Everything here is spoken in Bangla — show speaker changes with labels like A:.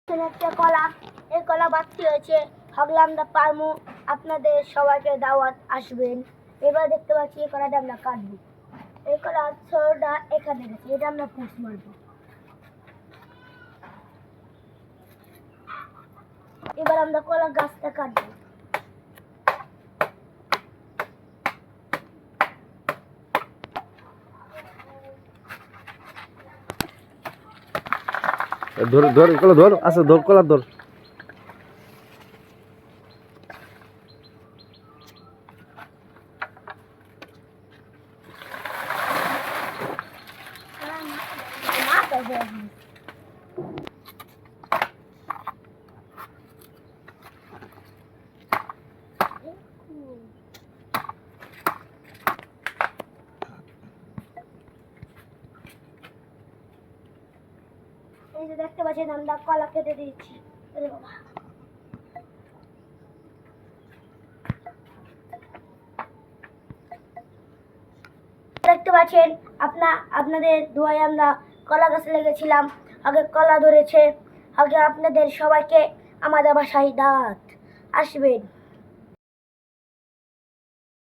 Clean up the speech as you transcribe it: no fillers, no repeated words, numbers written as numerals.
A: একটা কলা, এই কলা বাড়তি হয়েছে, ভাবলাম আমরা পারমু, আপনাদের সবাইকে দাওয়াত আসবেন। এবার দেখতে পাচ্ছি এই কলাটা আমরা কাটবো। এই কলার ছোটটা এখানে গেছে, এটা আমরা পুষ মারবো। এবার আমরা কলা গাছটা কাটবো।
B: ধর ধর কলা ধর, আচ্ছা ধর কলা ধর।
A: এই যে দেখতে পাচ্ছেন আমরা কলা কেটে দিয়েছি। বাবা, দেখতে পাচ্ছেন আপনাদের দোয়ায় আমরা কলা গাছে লেগেছিলাম। আগে কলা ধরেছে। আগে আপনাদের সবাইকে আমাদের বাসায় দাওয়াত আসবেন।